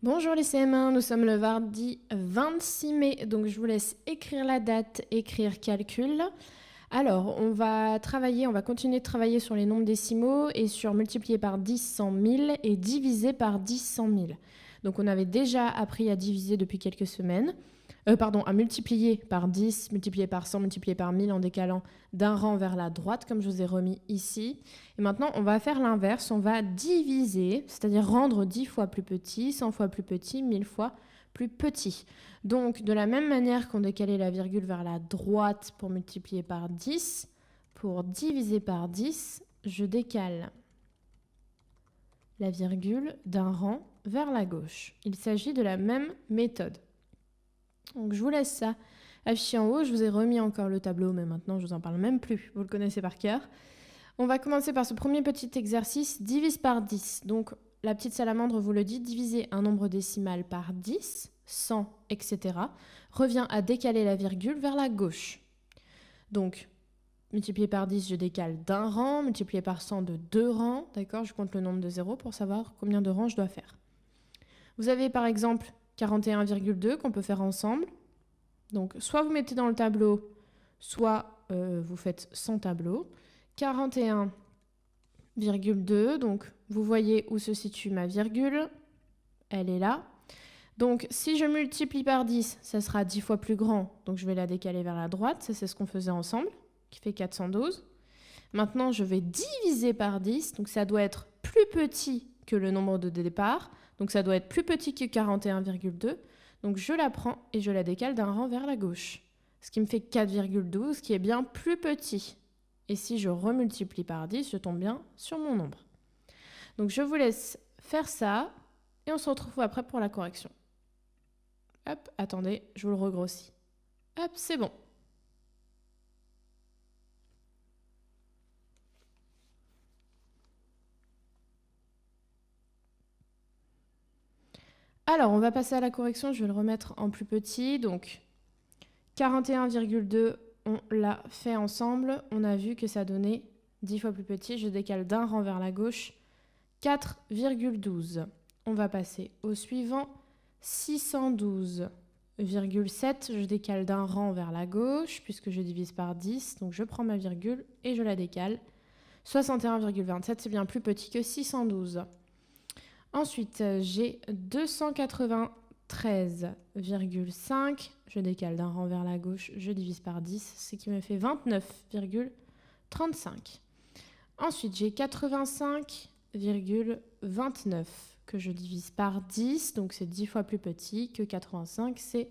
Bonjour les CM1, nous sommes le mardi 26 mai, donc je vous laisse écrire la date, écrire calcul. Alors, on va continuer de travailler sur les nombres décimaux et sur multiplier par 10 100 000 et diviser par 10 100 000. Donc on avait déjà appris à diviser depuis quelques semaines. À multiplier par 10, multiplier par 100, multiplier par 1000 en décalant d'un rang vers la droite, comme je vous ai remis ici. Et maintenant, on va faire l'inverse, on va diviser, c'est-à-dire rendre 10 fois plus petit, 100 fois plus petit, 1000 fois plus petit. Donc, de la même manière qu'on décalait la virgule vers la droite pour multiplier par 10, pour diviser par 10, je décale la virgule d'un rang vers la gauche. Il s'agit de la même méthode. Donc je vous laisse ça affiché en haut. Je vous ai remis encore le tableau, mais maintenant je vous en parle même plus. Vous le connaissez par cœur. On va commencer par ce premier petit exercice, divise par 10. Donc la petite salamandre vous le dit, diviser un nombre décimal par 10, 100, etc. revient à décaler la virgule vers la gauche. Donc multiplié par 10, je décale d'un rang, multiplié par 100 de 2 rangs. D'accord, je compte le nombre de zéros pour savoir combien de rangs je dois faire. Vous avez par exemple 41,2 qu'on peut faire ensemble. Donc, soit vous mettez dans le tableau, soit vous faites sans tableau. 41,2, donc vous voyez où se situe ma virgule. Elle est là. Donc, si je multiplie par 10, ça sera 10 fois plus grand. Donc, je vais la décaler vers la droite. Ça, c'est ce qu'on faisait ensemble, qui fait 412. Maintenant, je vais diviser par 10. Donc, ça doit être plus petit que le nombre de départ. Donc ça doit être plus petit que 41,2. Donc je la prends et je la décale d'un rang vers la gauche. Ce qui me fait 4,12, qui est bien plus petit. Et si je remultiplie par 10, je tombe bien sur mon nombre. Donc je vous laisse faire ça et on se retrouve après pour la correction. Hop, attendez, je vous le regrossis. Hop, c'est bon. Alors, on va passer à la correction, je vais le remettre en plus petit. Donc, 41,2, on l'a fait ensemble. On a vu que ça donnait 10 fois plus petit. Je décale d'un rang vers la gauche, 4,12. On va passer au suivant, 612,7. Je décale d'un rang vers la gauche, puisque je divise par 10. Donc, je prends ma virgule et je la décale. 61,27, c'est bien plus petit que 612. Ensuite, j'ai 293,5. Je décale d'un rang vers la gauche, je divise par 10, ce qui me fait 29,35. Ensuite, j'ai 85,29 que je divise par 10, donc c'est 10 fois plus petit que 85, c'est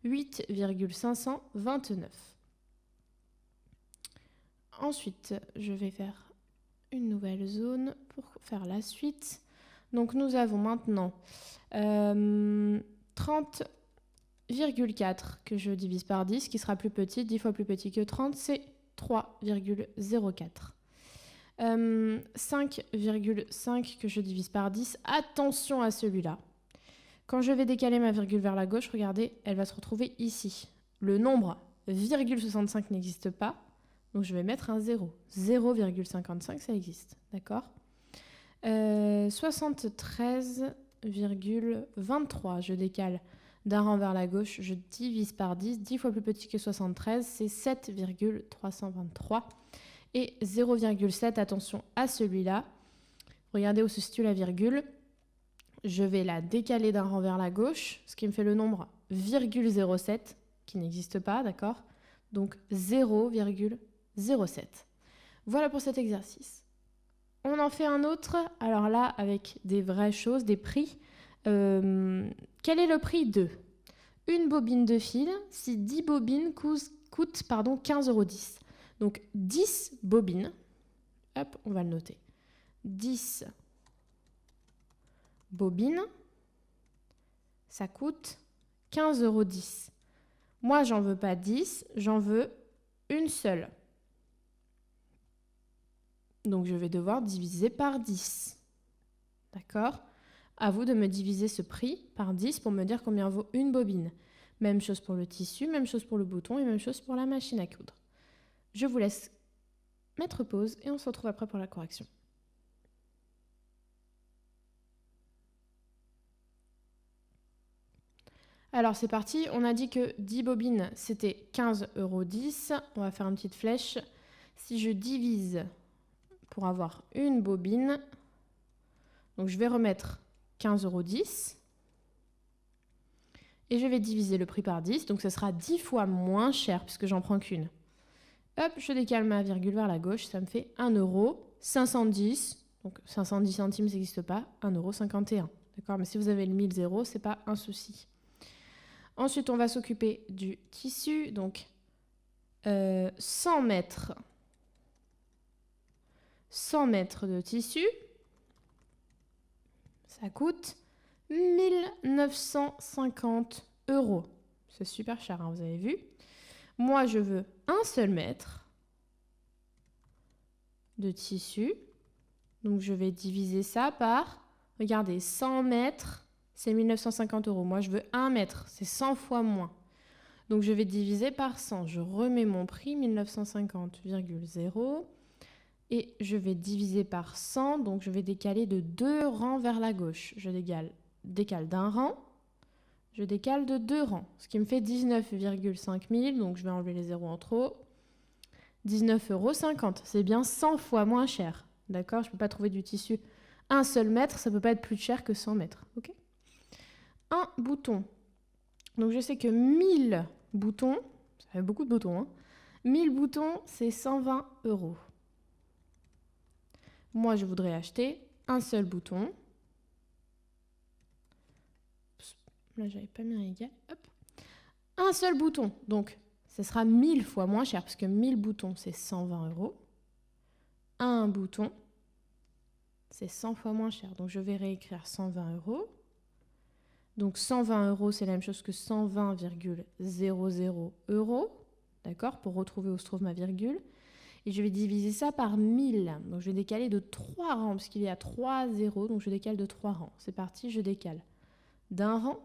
8,529. Ensuite, je vais faire une nouvelle zone pour faire la suite. Donc nous avons maintenant 30,4 que je divise par 10, qui sera plus petit, 10 fois plus petit que 30, c'est 3,04. 5,5 que je divise par 10, attention à celui-là. Quand je vais décaler ma virgule vers la gauche, regardez, elle va se retrouver ici. Le nombre 0,65 n'existe pas, donc je vais mettre un 0. 0,55, ça existe, d'accord ? 73,23. Je décale d'un rang vers la gauche, je divise par 10. 10 fois plus petit que 73, c'est 7,323. Et 0,7, attention à celui-là. Regardez où se situe la virgule. Je vais la décaler d'un rang vers la gauche, ce qui me fait le nombre 0,07, qui n'existe pas, d'accord ? Donc 0,07. Voilà pour cet exercice. On en fait un autre, alors là, avec des vraies choses, des prix. Quel est le prix de une bobine de fil si 10 bobines coûtent 15,10 €? Donc 10 bobines, hop, on va le noter. 10 bobines, ça coûte 15,10 €. Moi, j'en veux pas 10, j'en veux une seule. Donc, je vais devoir diviser par 10. D'accord ? À vous de me diviser ce prix par 10 pour me dire combien vaut une bobine. Même chose pour le tissu, même chose pour le bouton et même chose pour la machine à coudre. Je vous laisse mettre pause et on se retrouve après pour la correction. Alors c'est parti, on a dit que 10 bobines c'était 15,10 €. On va faire une petite flèche. Si je divise pour avoir une bobine, donc je vais remettre 15,10 € et je vais diviser le prix par 10, donc ce sera 10 fois moins cher puisque j'en prends qu'une. Hop, je décale ma virgule vers la gauche, ça me fait 1,510 €. Donc 510 centimes, ça n'existe pas, 1,51 €. D'accord, mais si vous avez le 1000 zéros, c'est pas un souci. Ensuite, on va s'occuper du tissu. Donc, 100 mètres. 100 mètres de tissu, ça coûte 1950 €. C'est super cher, hein, vous avez vu. Moi, je veux un seul mètre de tissu. Donc, je vais diviser ça par, regardez, 100 mètres, c'est 1950 €. Moi, je veux 1 mètre, c'est 100 fois moins. Donc, je vais diviser par 100. Je remets mon prix, 1950,0. Et je vais diviser par 100. Donc, je vais décaler de 2 rangs vers la gauche. Je décale d'un rang. Je décale de 2 rangs. Ce qui me fait 19,5 000. Donc, je vais enlever les zéros en trop. 19,50 €. C'est bien 100 fois moins cher. D'accord? Je ne peux pas trouver du tissu. Un seul mètre, ça ne peut pas être plus cher que 100 mètres. Okay, un bouton. Donc, je sais que 1000 boutons, ça fait beaucoup de boutons, hein. 1000 boutons, c'est 120 €. Moi, je voudrais acheter un seul bouton. Là, j'avais pas mis un égal. Hop. Un seul bouton. Donc, ce sera 1000 fois moins cher, parce que 1000 boutons, c'est 120 €. Un bouton, c'est 100 fois moins cher. Donc, je vais réécrire 120 €. Donc, 120 €, c'est la même chose que 120,00 €. D'accord? Pour retrouver où se trouve ma virgule. Et je vais diviser ça par 1000. Donc, je vais décaler de 3 rangs, parce qu'il y a 3 zéros. Donc, je décale de 3 rangs. C'est parti, je décale d'un rang,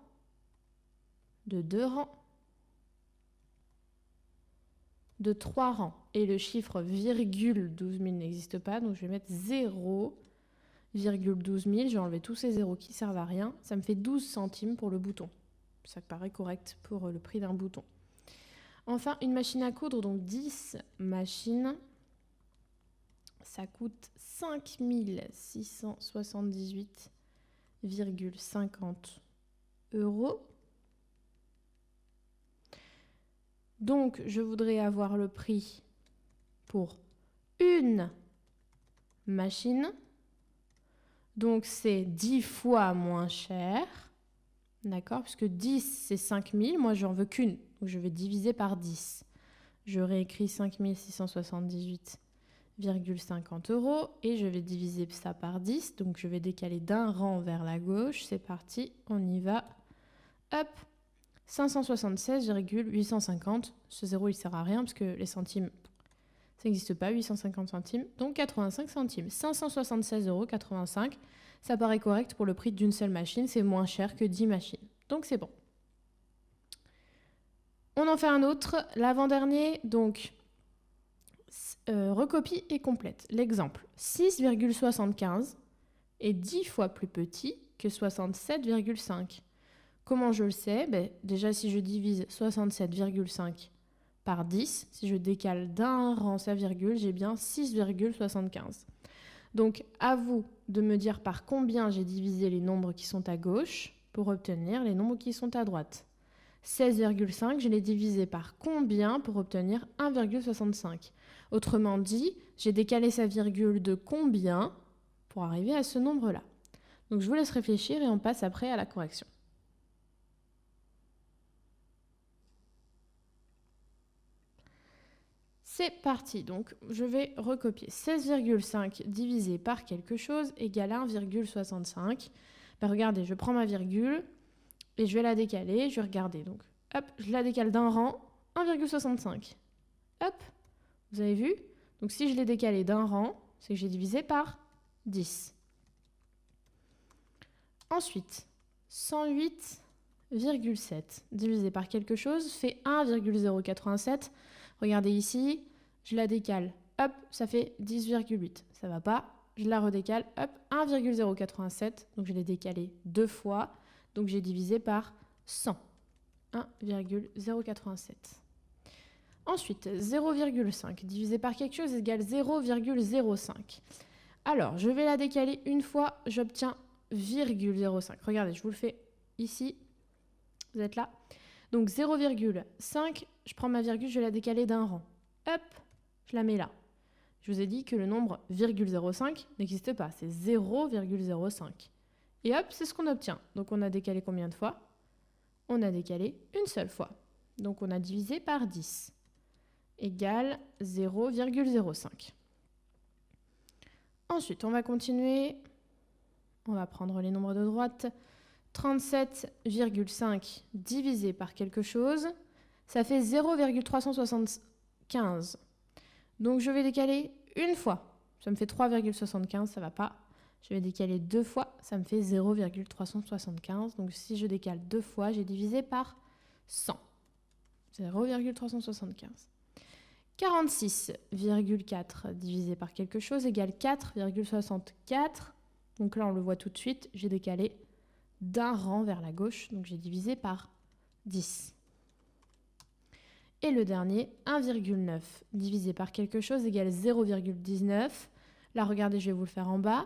de 2 rangs, de 3 rangs. Et le chiffre virgule 12 000 n'existe pas. Donc, je vais mettre 0,12 000. Je vais enlever tous ces zéros qui ne servent à rien. Ça me fait 12 centimes pour le bouton. Ça paraît correct pour le prix d'un bouton. Enfin, une machine à coudre, donc 10 machines. Ça coûte 5 678,50 €. Donc, je voudrais avoir le prix pour une machine. Donc, c'est 10 fois moins cher. D'accord? Puisque 10, c'est 5000. Moi, j'en veux qu'une. Donc, je vais diviser par 10. Je réécris 5 678,50 € et je vais diviser ça par 10. Donc, je vais décaler d'un rang vers la gauche. C'est parti, on y va. Hop, 576,850. Ce zéro, il ne sert à rien parce que les centimes, ça n'existe pas, 850 centimes. Donc, 85 centimes. 576,85 €. Ça paraît correct pour le prix d'une seule machine. C'est moins cher que 10 machines. Donc, c'est bon. On en fait un autre, l'avant-dernier. Donc, recopie et complète. L'exemple, 6,75 est 10 fois plus petit que 67,5. Comment je le sais? Déjà, si je divise 67,5 par 10, si je décale d'un rang sa virgule, j'ai bien 6,75. Donc, à vous de me dire par combien j'ai divisé les nombres qui sont à gauche pour obtenir les nombres qui sont à droite. 16,5, je l'ai divisé par combien pour obtenir 1,65. Autrement dit, j'ai décalé sa virgule de combien pour arriver à ce nombre-là. Donc, je vous laisse réfléchir et on passe après à la correction. C'est parti, donc je vais recopier 16,5 divisé par quelque chose égale 1,65. Regardez, je prends ma virgule et je vais la décaler, je vais regarder. Donc, hop, je la décale d'un rang, 1,65. Hop, vous avez vu? Donc, si je l'ai décalé d'un rang, c'est que j'ai divisé par 10. Ensuite, 108,7 divisé par quelque chose fait 1,087. Regardez ici, je la décale, hop, ça fait 10,8. Ça va pas, je la redécale, hop, 1,087. Donc je l'ai décalé 2 fois, donc j'ai divisé par 100. 1,087. Ensuite, 0,5 divisé par quelque chose égale 0,05. Alors, je vais la décaler une fois, j'obtiens 0,05. Regardez, je vous le fais ici. Vous êtes là. Donc 0,5, je prends ma virgule, je vais la décaler d'un rang. Hop, je la mets là. Je vous ai dit que le nombre 0,05 n'existe pas, c'est 0,05. Et hop, c'est ce qu'on obtient. Donc on a décalé combien de fois? On a décalé une seule fois. Donc on a divisé par 10, égale 0,05. Ensuite, on va continuer. On va prendre les nombres de droite. 37,5 divisé par quelque chose, ça fait 0,375. Donc je vais décaler une fois. Ça me fait 3,75, ça ne va pas. Je vais décaler deux fois, ça me fait 0,375. Donc si je décale deux fois, j'ai divisé par 100. 0,375. 46,4 divisé par quelque chose égale 4,64. Donc là, on le voit tout de suite, j'ai décalé d'un rang vers la gauche, donc j'ai divisé par 10. Et le dernier, 1,9 divisé par quelque chose égale 0,19. Là, regardez, je vais vous le faire en bas.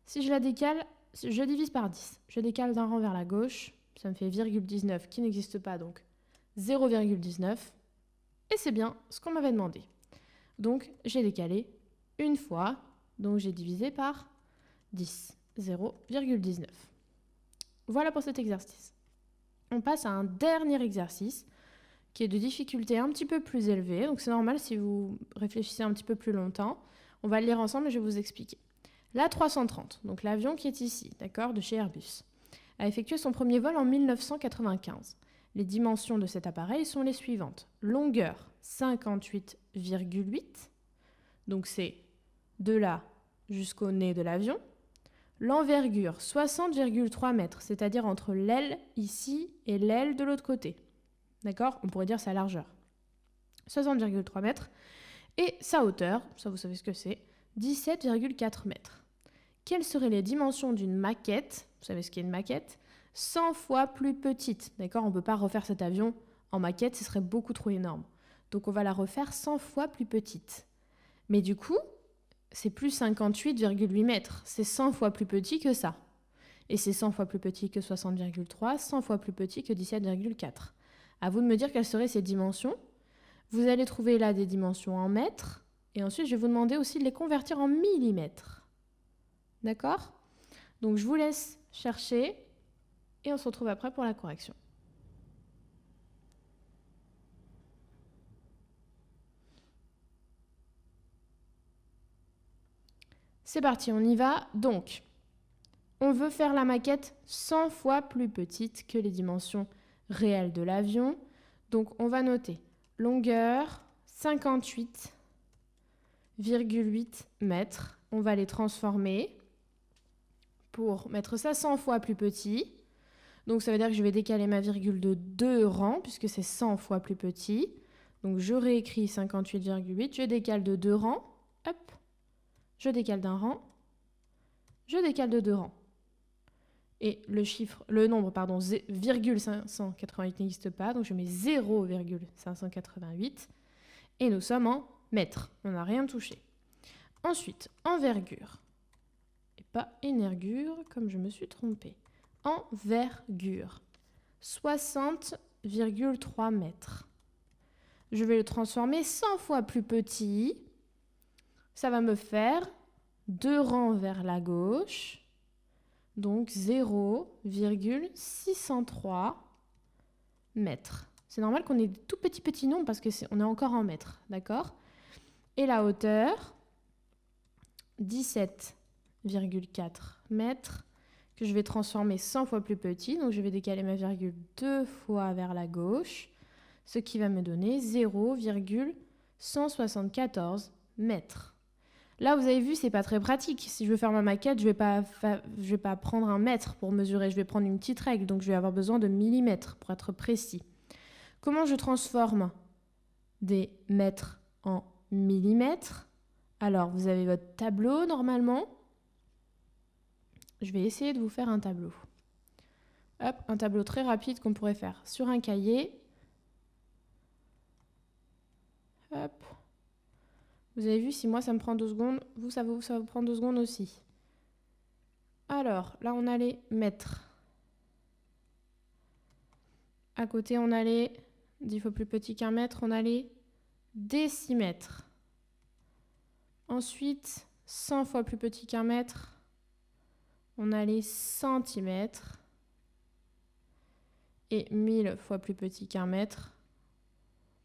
Si je la décale, je divise par 10. Je décale d'un rang vers la gauche, ça me fait 0,19 qui n'existe pas, donc 0,19. Et c'est bien ce qu'on m'avait demandé. Donc, j'ai décalé une fois, donc j'ai divisé par 10, 0,19. Voilà pour cet exercice. On passe à un dernier exercice qui est de difficulté un petit peu plus élevée. Donc c'est normal si vous réfléchissez un petit peu plus longtemps. On va le lire ensemble et je vais vous expliquer. L'A330, donc l'avion qui est ici, d'accord, de chez Airbus, a effectué son premier vol en 1995. Les dimensions de cet appareil sont les suivantes. Longueur 58,8, donc c'est de là jusqu'au nez de l'avion. L'envergure, 60,3 mètres, c'est-à-dire entre l'aile ici et l'aile de l'autre côté. D'accord? On pourrait dire sa largeur. 60,3 mètres. Et sa hauteur, ça vous savez ce que c'est, 17,4 mètres. Quelles seraient les dimensions d'une maquette, vous savez ce qu'est une maquette, 100 fois plus petite. D'accord? On ne peut pas refaire cet avion en maquette, ce serait beaucoup trop énorme. Donc on va la refaire 100 fois plus petite. Mais du coup, c'est plus 58,8 mètres. C'est 100 fois plus petit que ça. Et c'est 100 fois plus petit que 60,3, 100 fois plus petit que 17,4. À vous de me dire quelles seraient ces dimensions. Vous allez trouver là des dimensions en mètres. Et ensuite, je vais vous demander aussi de les convertir en millimètres. D'accord? Donc, je vous laisse chercher. Et on se retrouve après pour la correction. C'est parti, on y va. Donc, on veut faire la maquette 100 fois plus petite que les dimensions réelles de l'avion. Donc, on va noter longueur 58,8 mètres. On va les transformer pour mettre ça 100 fois plus petit. Donc, ça veut dire que je vais décaler ma virgule de 2 rangs puisque c'est 100 fois plus petit. Donc, je réécris 58,8. Je décale de 2 rangs. Hop. Je décale d'un rang, je décale de 2 rangs. Et le nombre, virgule 588 n'existe pas, donc je mets 0,588. Et nous sommes en mètres, on n'a rien touché. Ensuite, envergure, et pas énergure, comme je me suis trompée. Envergure, 60,3 mètres. Je vais le transformer 100 fois plus petit. Ça va me faire 2 rangs vers la gauche, donc 0,603 mètres. C'est normal qu'on ait des tout petits nombres parce qu'on est encore en mètres, d'accord? Et la hauteur, 17,4 mètres, que je vais transformer 100 fois plus petit. Donc je vais décaler ma virgule 2 fois vers la gauche, ce qui va me donner 0,174 mètres. Là, vous avez vu, c'est pas très pratique. Si je veux faire ma maquette, je vais pas prendre un mètre pour mesurer. Je vais prendre une petite règle, donc je vais avoir besoin de millimètres pour être précis. Comment je transforme des mètres en millimètres? Alors, vous avez votre tableau normalement. Je vais essayer de vous faire un tableau. Hop, un tableau très rapide qu'on pourrait faire sur un cahier. Hop. Vous avez vu, si moi ça me prend 2 secondes, vous ça vous prend 2 secondes aussi. Alors, là on a les mètres. À côté on a les 10 fois plus petit qu'un mètre, on a les décimètres. Ensuite, 100 fois plus petit qu'un mètre, on a les centimètres. Et 1000 fois plus petit qu'un mètre,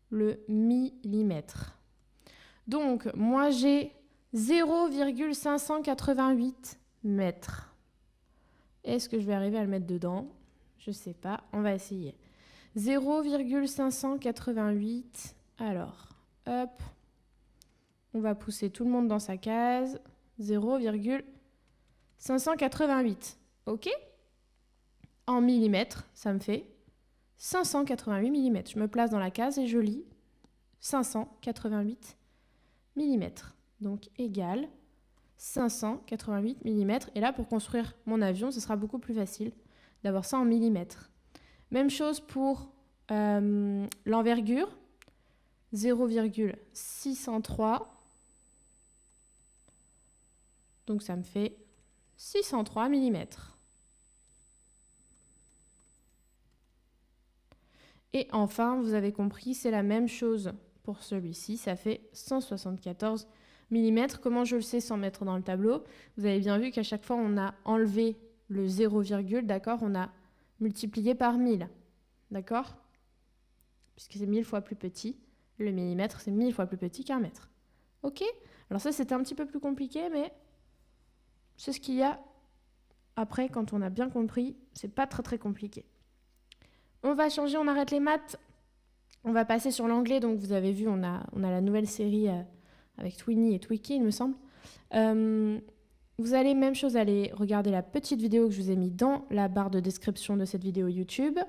le millimètre. Donc, moi j'ai 0,588 mètres. Est-ce que je vais arriver à le mettre dedans? Je ne sais pas, on va essayer. 0,588. Alors, hop. On va pousser tout le monde dans sa case. 0,588. OK? En millimètres, ça me fait 588 mm. Je me place dans la case et je lis 588 mm. Donc, égal 588 mm. Et là, pour construire mon avion, ce sera beaucoup plus facile d'avoir ça en millimètres. Même chose pour l'envergure. 0,603. Donc, ça me fait 603 mm. Et enfin, vous avez compris, c'est la même chose pour celui-ci. Ça fait 174 mm. Comment je le sais sans mettre dans le tableau? Vous avez bien vu qu'à chaque fois, on a enlevé le 0, d'accord? On a multiplié par 1000. D'accord? Puisque c'est 1000 fois plus petit. Le millimètre, c'est 1000 fois plus petit qu'un mètre. OK? Alors ça, c'était un petit peu plus compliqué, mais c'est ce qu'il y a. Après, quand on a bien compris, c'est pas très compliqué. On va changer, on arrête les maths. On va passer sur l'anglais. Donc, vous avez vu, on a la nouvelle série avec Twinny et Twiki, il me semble. Vous allez, même chose, aller regarder la petite vidéo que je vous ai mis dans la barre de description de cette vidéo YouTube.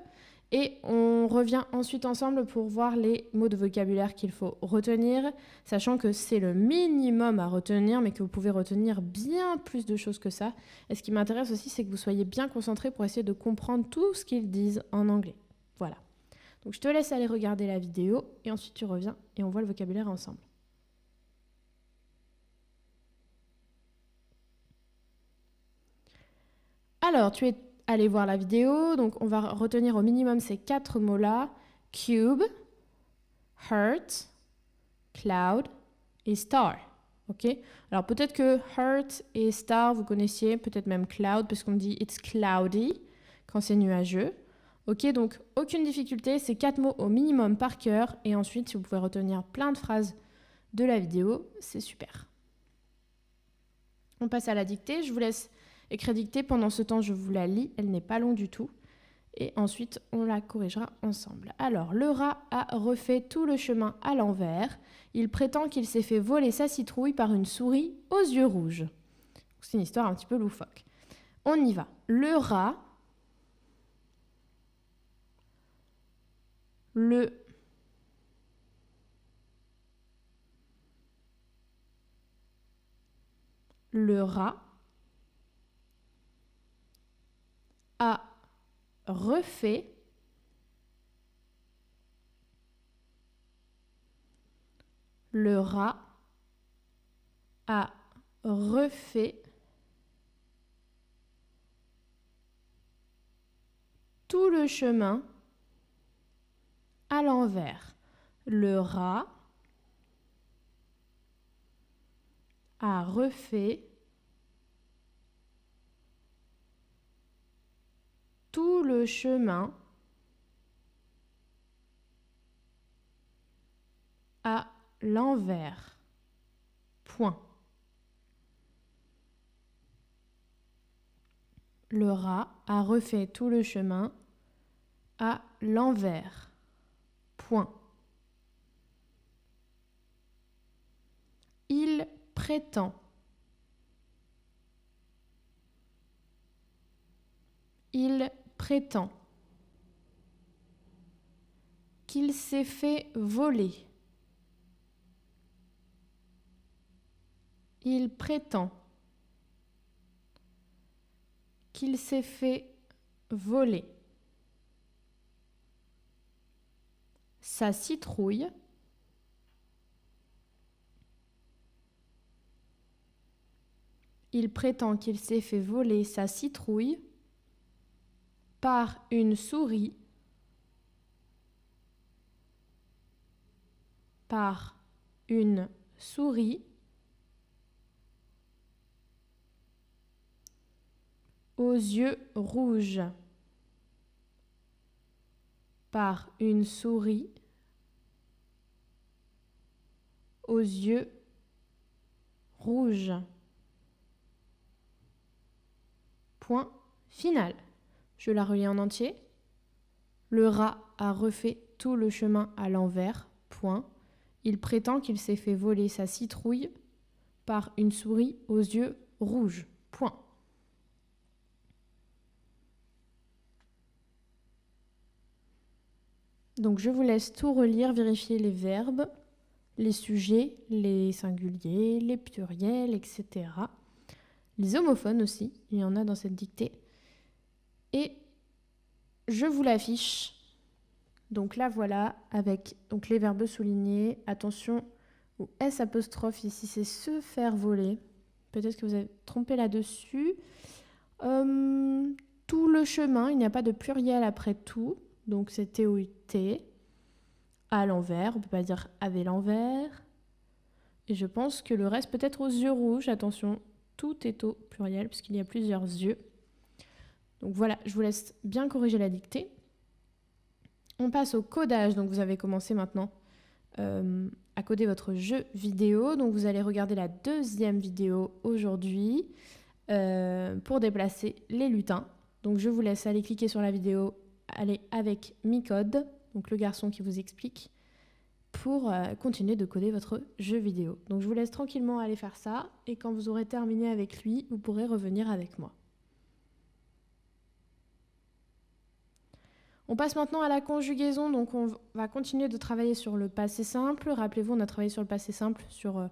Et on revient ensuite ensemble pour voir les mots de vocabulaire qu'il faut retenir, sachant que c'est le minimum à retenir, mais que vous pouvez retenir bien plus de choses que ça. Et ce qui m'intéresse aussi, c'est que vous soyez bien concentrés pour essayer de comprendre tout ce qu'ils disent en anglais. Voilà. Donc je te laisse aller regarder la vidéo et ensuite tu reviens et on voit le vocabulaire ensemble. Alors, tu es allé voir la vidéo, donc on va retenir au minimum ces 4 mots-là. Cube, heart, cloud et star. Ok? Alors peut-être que heart et star, vous connaissiez, peut-être même cloud, parce qu'on dit it's cloudy quand c'est nuageux. Ok, donc aucune difficulté, ces 4 mots au minimum par cœur. Et ensuite, si vous pouvez retenir plein de phrases de la vidéo, c'est super. On passe à la dictée. Je vous laisse écrire dictée. Pendant ce temps, je vous la lis. Elle n'est pas longue du tout. Et ensuite, on la corrigera ensemble. Alors, le rat a refait tout le chemin à l'envers. Il prétend qu'il s'est fait voler sa citrouille par une souris aux yeux rouges. C'est une histoire un petit peu loufoque. On y va. Le rat... Le rat a refait le rat a refait tout le chemin à l'envers. Le rat a refait tout le chemin à l'envers. Point. Le rat a refait tout le chemin à l'envers. Point. Il prétend. Il prétend qu'il s'est fait voler. Il prétend qu'il s'est fait voler. Sa citrouille. Il prétend qu'il s'est fait voler sa citrouille par une souris. Par une souris aux yeux rouges. Par une souris aux yeux rouges. Point final. Je la relis en entier. Le rat a refait tout le chemin à l'envers. Point. Il prétend qu'il s'est fait voler sa citrouille par une souris aux yeux rouges. Point. Donc je vous laisse tout relire, vérifier les verbes, les sujets, les singuliers, les pluriels, etc. Les homophones aussi, il y en a dans cette dictée. Et je vous l'affiche. Donc là voilà, avec donc, les verbes soulignés. Attention au S apostrophe ici, c'est se faire voler. Peut-être que vous avez trompé là-dessus. Tout le chemin, il n'y a pas de pluriel après tout. Donc c'est T-O-U-T. À l'envers, on ne peut pas dire avec l'envers. Et je pense que le reste peut être aux yeux rouges. Attention, tout est au pluriel puisqu'il y a plusieurs yeux. Donc voilà, je vous laisse bien corriger la dictée. On passe au codage. Donc vous avez commencé maintenant à coder votre jeu vidéo. Donc vous allez regarder la deuxième vidéo aujourd'hui pour déplacer les lutins. Donc je vous laisse aller cliquer sur la vidéo, aller avec Micode, donc le garçon qui vous explique, pour continuer de coder votre jeu vidéo. Donc je vous laisse tranquillement aller faire ça et quand vous aurez terminé avec lui, vous pourrez revenir avec moi. On passe maintenant à la conjugaison, donc on va continuer de travailler sur le passé simple. Rappelez-vous, on a travaillé sur le passé simple, sur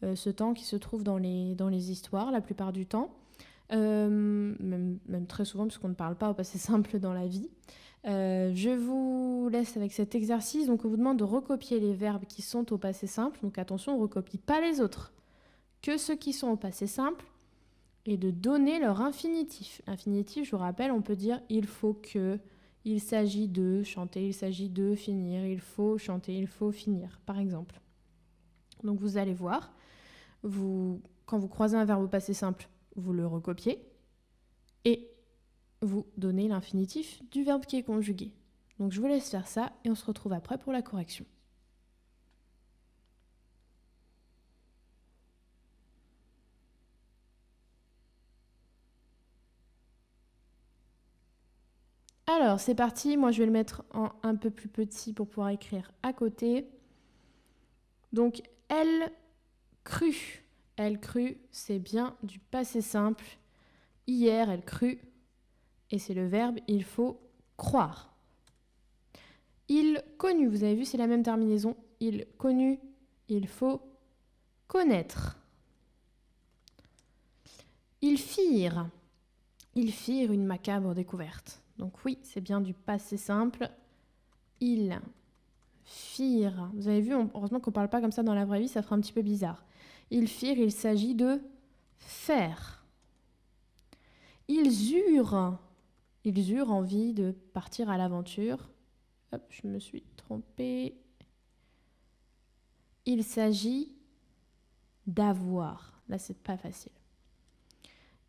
ce temps qui se trouve dans les histoires la plupart du temps, même très souvent puisqu'on ne parle pas au passé simple dans la vie. Je vous laisse avec cet exercice, donc on vous demande de recopier les verbes qui sont au passé simple, donc attention, on ne recopie pas les autres, que ceux qui sont au passé simple, et de donner leur infinitif. Infinitif, je vous rappelle, on peut dire « il faut que », il s'agit de chanter, il s'agit de finir, il faut chanter, il faut finir, par exemple. Donc vous allez voir, quand vous croisez un verbe au passé simple, vous le recopiez et vous donnez l'infinitif du verbe qui est conjugué. Donc je vous laisse faire ça et on se retrouve après pour la correction. Alors, c'est parti. Moi, je vais le mettre en un peu plus petit pour pouvoir écrire à côté. Donc, elle crut. Elle crut, c'est bien du passé simple. Hier, elle crut. Et c'est le verbe il faut croire. Il connut. Vous avez vu, c'est la même terminaison. Il connut. Il faut connaître. Ils firent. Ils firent une macabre découverte. Donc oui, c'est bien du passé simple. Ils firent. Vous avez vu, heureusement qu'on ne parle pas comme ça dans la vraie vie, ça fera un petit peu bizarre. Ils firent, il s'agit de faire. Ils eurent envie de partir à l'aventure. Hop, je me suis trompée. Il s'agit d'avoir. Là, c'est pas facile.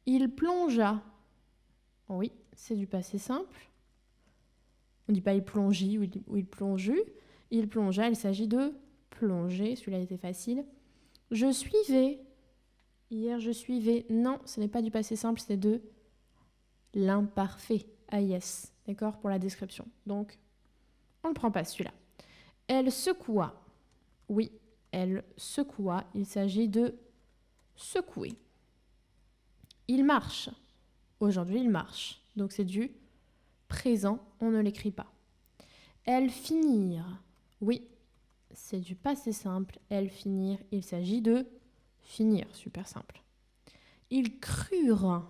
Il plongea. Oui, c'est du passé simple. On ne dit pas il plongit ou il plongeut. Il plongea, il s'agit de plonger. Celui-là était facile. Je suivais. Hier, je suivais. Non, ce n'est pas du passé simple, c'est de l'imparfait. Ah yes, d'accord, pour la description. Donc, on ne prend pas celui-là. Elle secoua. Oui, elle secoua. Il s'agit de secouer. Il marche. Aujourd'hui, il marche. Donc, c'est du présent, on ne l'écrit pas. Elles finirent. Oui, c'est du passé simple. Elles finirent, il s'agit de finir. Super simple. Ils crurent.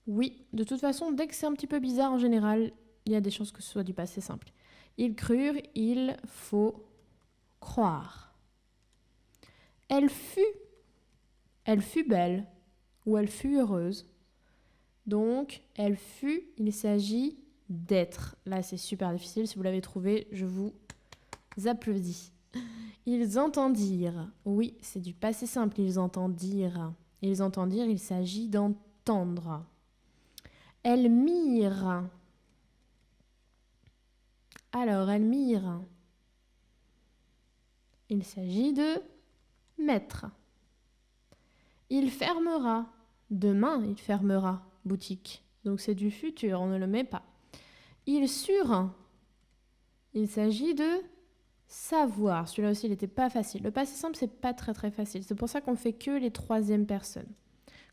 Oui, de toute façon, dès que c'est un petit peu bizarre en général, il y a des chances que ce soit du passé simple. Ils crurent, il faut croire. Elle fut belle ou elle fut heureuse. Donc, elle fut, il s'agit d'être. Là, c'est super difficile. Si vous l'avez trouvé, je vous applaudis. Ils entendirent. Oui, c'est du passé simple. Ils entendirent. Ils entendirent, il s'agit d'entendre. Elles mirent. Alors, elles mirent. Il s'agit de mettre. Il fermera. Demain, il fermera. Boutique. Donc, c'est du futur, on ne le met pas. Ils surent. Il s'agit de savoir. Celui-là aussi, il n'était pas facile. Le passé simple, c'est pas très très facile. C'est pour ça qu'on fait que les troisièmes personnes.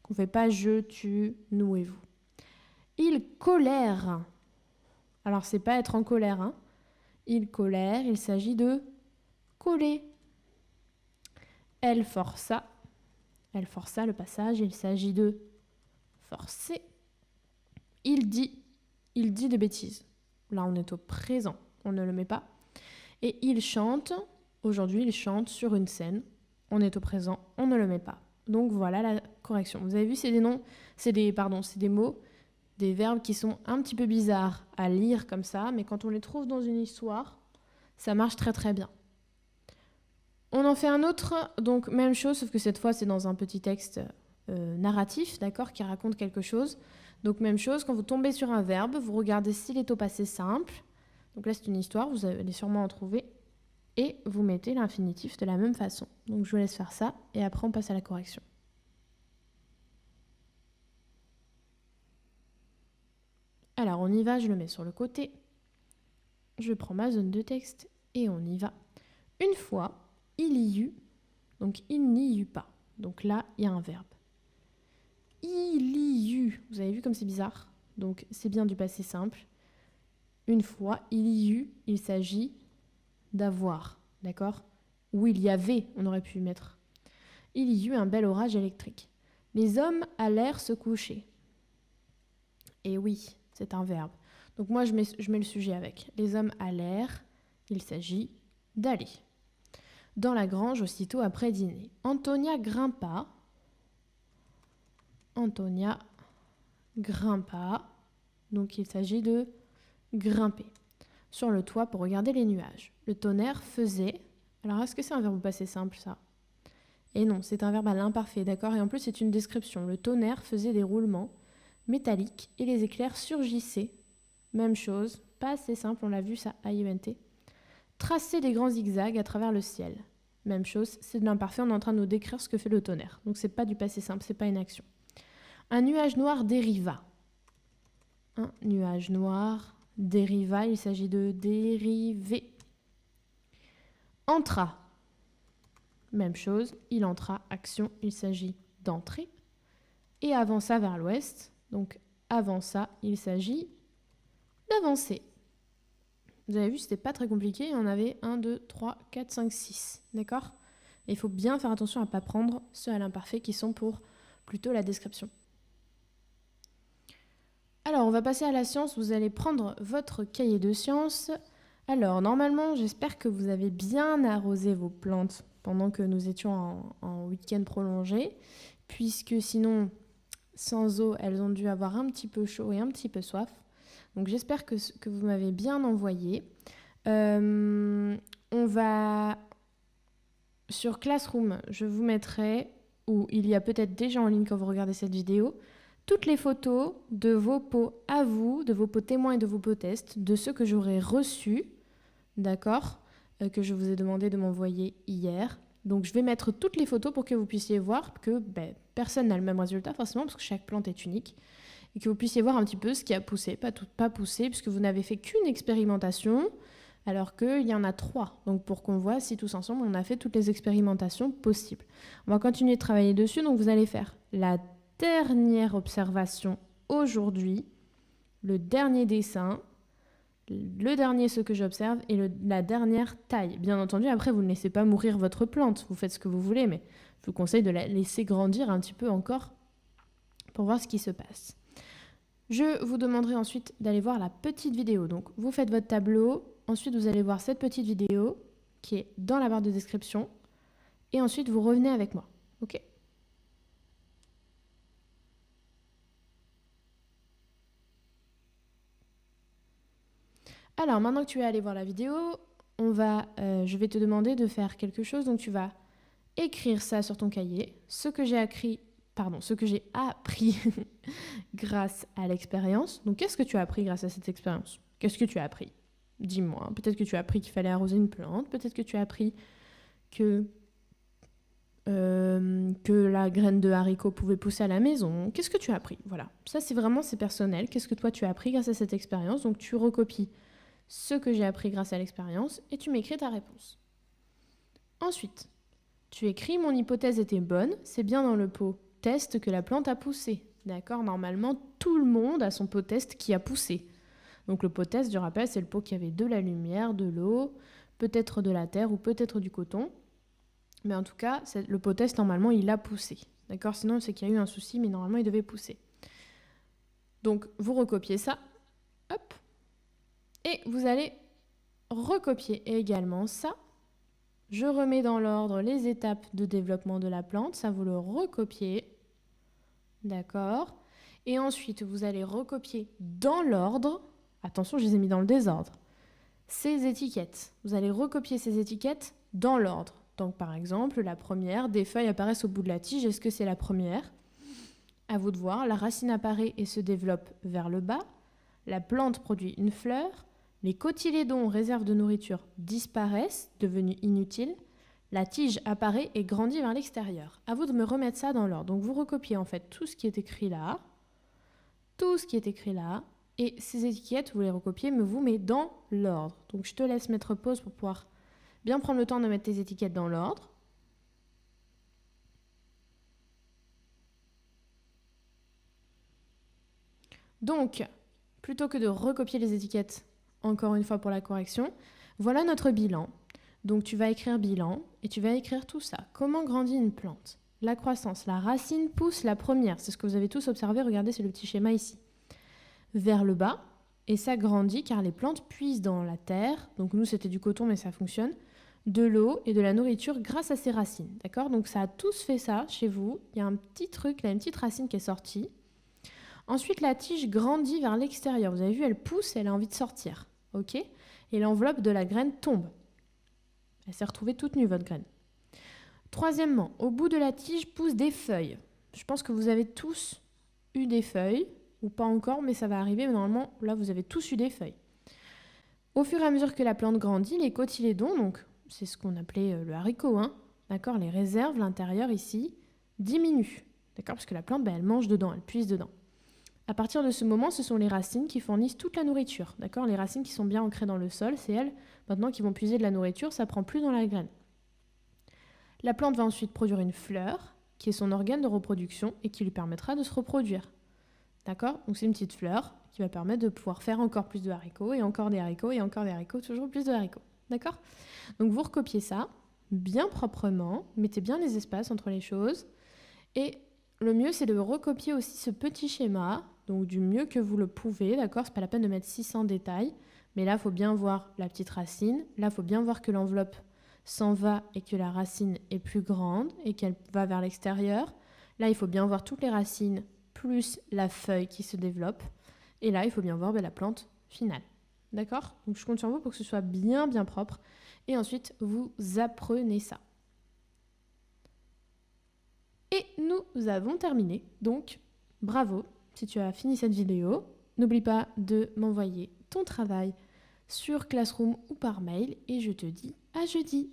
Qu'on fait pas je, tu, nous et vous. Ils colèrent. Alors, c'est pas être en colère, hein. Ils colèrent, il s'agit de coller. Elle força le passage, il s'agit de forcer. Il dit des bêtises. Là, on est au présent, on ne le met pas. Et il chante, aujourd'hui, il chante sur une scène. On est au présent, on ne le met pas. Donc voilà la correction. Vous avez vu, c'est des mots, des verbes qui sont un petit peu bizarres à lire comme ça, mais quand on les trouve dans une histoire, ça marche très très bien. On en fait un autre, donc même chose, sauf que cette fois c'est dans un petit texte narratif, d'accord, qui raconte quelque chose. Donc même chose, quand vous tombez sur un verbe, vous regardez s'il est au passé simple. Donc là c'est une histoire, vous allez sûrement en trouver. Et vous mettez l'infinitif de la même façon. Donc je vous laisse faire ça, et après on passe à la correction. Alors on y va, je le mets sur le côté. Je prends ma zone de texte, et on y va. Une fois, il y eut, donc il n'y eut pas. Donc là, il y a un verbe. Il y eut, vous avez vu comme c'est bizarre? Donc c'est bien du passé simple. Une fois, il y eut, il s'agit d'avoir, d'accord? Ou il y avait, on aurait pu mettre. Il y eut un bel orage électrique. Les hommes allèrent se coucher. Et oui, c'est un verbe. Donc moi, je mets le sujet avec. Les hommes allèrent, il s'agit d'aller. Dans la grange, aussitôt après dîner. Antonia grimpa. Donc il s'agit de grimper. Sur le toit pour regarder les nuages. Le tonnerre faisait... Alors est-ce que c'est un verbe au passé simple ça? Et non, c'est un verbe à l'imparfait, d'accord? Et en plus c'est une description. Le tonnerre faisait des roulements métalliques et les éclairs surgissaient. Même chose, pas assez simple, on l'a vu ça, A-I-E-N-T. Tracer des grands zigzags à travers le ciel. Même chose, c'est de l'imparfait, on est en train de nous décrire ce que fait le tonnerre. Donc c'est pas du passé simple, c'est pas une action. Un nuage noir dériva. Un nuage noir dériva, il s'agit de dériver. Entra. Même chose, il entra, action, il s'agit d'entrer. Et avança vers l'ouest. Donc avança, il s'agit d'avancer. Vous avez vu, c'était pas très compliqué. On avait 1, 2, 3, 4, 5, 6. D'accord? Et il faut bien faire attention à ne pas prendre ceux à l'imparfait qui sont pour plutôt la description. Alors, on va passer à la science. Vous allez prendre votre cahier de sciences. Alors, normalement, j'espère que vous avez bien arrosé vos plantes pendant que nous étions en week-end prolongé, puisque sinon, sans eau, elles ont dû avoir un petit peu chaud et un petit peu soif. Donc j'espère que vous m'avez bien envoyé. On va sur Classroom, je vous mettrai, ou il y a peut-être déjà en ligne quand vous regardez cette vidéo, toutes les photos de vos pots à vous, de vos pots témoins et de vos pots tests, de ceux que j'aurai reçus, d'accord, que je vous ai demandé de m'envoyer hier. Donc je vais mettre toutes les photos pour que vous puissiez voir que personne n'a le même résultat forcément, parce que chaque plante est unique. Et que vous puissiez voir un petit peu ce qui a poussé, pas poussé, puisque vous n'avez fait qu'une expérimentation, alors qu'il y en a 3. Donc pour qu'on voit si tous ensemble, on a fait toutes les expérimentations possibles. On va continuer de travailler dessus, donc vous allez faire la dernière observation aujourd'hui, le dernier dessin, le dernier ce que j'observe et la dernière taille. Bien entendu, après, vous ne laissez pas mourir votre plante, vous faites ce que vous voulez, mais je vous conseille de la laisser grandir un petit peu encore pour voir ce qui se passe. Je vous demanderai ensuite d'aller voir la petite vidéo. Donc, vous faites votre tableau. Ensuite, vous allez voir cette petite vidéo qui est dans la barre de description. Et ensuite, vous revenez avec moi. OK ? Alors, maintenant que tu es allé voir la vidéo, je vais te demander de faire quelque chose. Donc, tu vas écrire ça sur ton cahier. Ce que j'ai appris grâce à l'expérience. Donc, qu'est-ce que tu as appris grâce à cette expérience ? Qu'est-ce que tu as appris ? Dis-moi. Peut-être que tu as appris qu'il fallait arroser une plante. Peut-être que tu as appris que la graine de haricot pouvait pousser à la maison. Qu'est-ce que tu as appris ? Voilà. Ça, c'est personnel. Qu'est-ce que toi, tu as appris grâce à cette expérience ? Donc, tu recopies ce que j'ai appris grâce à l'expérience et tu m'écris ta réponse. Ensuite, tu écris « Mon hypothèse était bonne. C'est bien dans le pot test que la plante a poussé. » D'accord ? Normalement, tout le monde a son pot test qui a poussé. Donc, le pot test, je rappelle, c'est le pot qui avait de la lumière, de l'eau, peut-être de la terre ou peut-être du coton. Mais en tout cas, le pot test, normalement, il a poussé. D'accord ? Sinon, c'est qu'il y a eu un souci, mais normalement, il devait pousser. Donc, vous recopiez ça. Hop. Et vous allez recopier également ça. Je remets dans l'ordre les étapes de développement de la plante. Ça, vous le recopiez. D'accord ? Et ensuite, vous allez recopier dans l'ordre. Attention, je les ai mis dans le désordre. Ces étiquettes. Vous allez recopier ces étiquettes dans l'ordre. Donc, par exemple, la première, des feuilles apparaissent au bout de la tige. Est-ce que c'est la première ? À vous de voir. La racine apparaît et se développe vers le bas. La plante produit une fleur. Les cotylédons, réserves de nourriture, disparaissent, devenus inutiles. La tige apparaît et grandit vers l'extérieur. À vous de me remettre ça dans l'ordre. Donc, vous recopiez en fait tout ce qui est écrit là. Tout ce qui est écrit là. Et ces étiquettes, vous les recopiez, mais vous mettez dans l'ordre. Donc, je te laisse mettre pause pour pouvoir bien prendre le temps de mettre tes étiquettes dans l'ordre. Donc, plutôt que de recopier les étiquettes, encore une fois pour la correction, voilà notre bilan. Donc, tu vas écrire bilan et tu vas écrire tout ça. Comment grandit une plante ? La croissance, la racine pousse la première. C'est ce que vous avez tous observé. Regardez, c'est le petit schéma ici. Vers le bas, et ça grandit car les plantes puisent dans la terre. Donc, nous, c'était du coton, mais ça fonctionne. De l'eau et de la nourriture grâce à ses racines. D'accord ? Donc, ça a tous fait ça chez vous. Il y a un petit truc, là, une petite racine qui est sortie. Ensuite, la tige grandit vers l'extérieur. Vous avez vu, elle pousse et elle a envie de sortir. OK ? Et l'enveloppe de la graine tombe. Elle s'est retrouvée toute nue, votre graine. Troisièmement, au bout de la tige poussent des feuilles. Je pense que vous avez tous eu des feuilles, ou pas encore, mais ça va arriver. Mais normalement, là, vous avez tous eu des feuilles. Au fur et à mesure que la plante grandit, les cotylédons, donc c'est ce qu'on appelait le haricot, hein, d'accord, les réserves, l'intérieur ici, diminuent. D'accord ? Parce que la plante, elle mange dedans, elle puise dedans. À partir de ce moment, ce sont les racines qui fournissent toute la nourriture. D'accord ? Les racines qui sont bien ancrées dans le sol, c'est elles, maintenant, qui vont puiser de la nourriture, ça ne prend plus dans la graine. La plante va ensuite produire une fleur, qui est son organe de reproduction et qui lui permettra de se reproduire. D'accord ? Donc c'est une petite fleur qui va permettre de pouvoir faire encore plus de haricots, et encore des haricots, et encore des haricots, toujours plus de haricots. D'accord ? Donc vous recopiez ça bien proprement, mettez bien les espaces entre les choses, et le mieux, c'est de recopier aussi ce petit schéma, donc du mieux que vous le pouvez, d'accord ? C'est pas la peine de mettre 600 détails, mais là, il faut bien voir la petite racine. Là, il faut bien voir que l'enveloppe s'en va et que la racine est plus grande et qu'elle va vers l'extérieur. Là, il faut bien voir toutes les racines plus la feuille qui se développe. Et là, il faut bien voir la plante finale. D'accord ? Donc, je compte sur vous pour que ce soit bien, bien propre. Et ensuite, vous apprenez ça. Et nous avons terminé. Donc, bravo si tu as fini cette vidéo. N'oublie pas de m'envoyer ton travail sur Classroom ou par mail. Et je te dis à jeudi.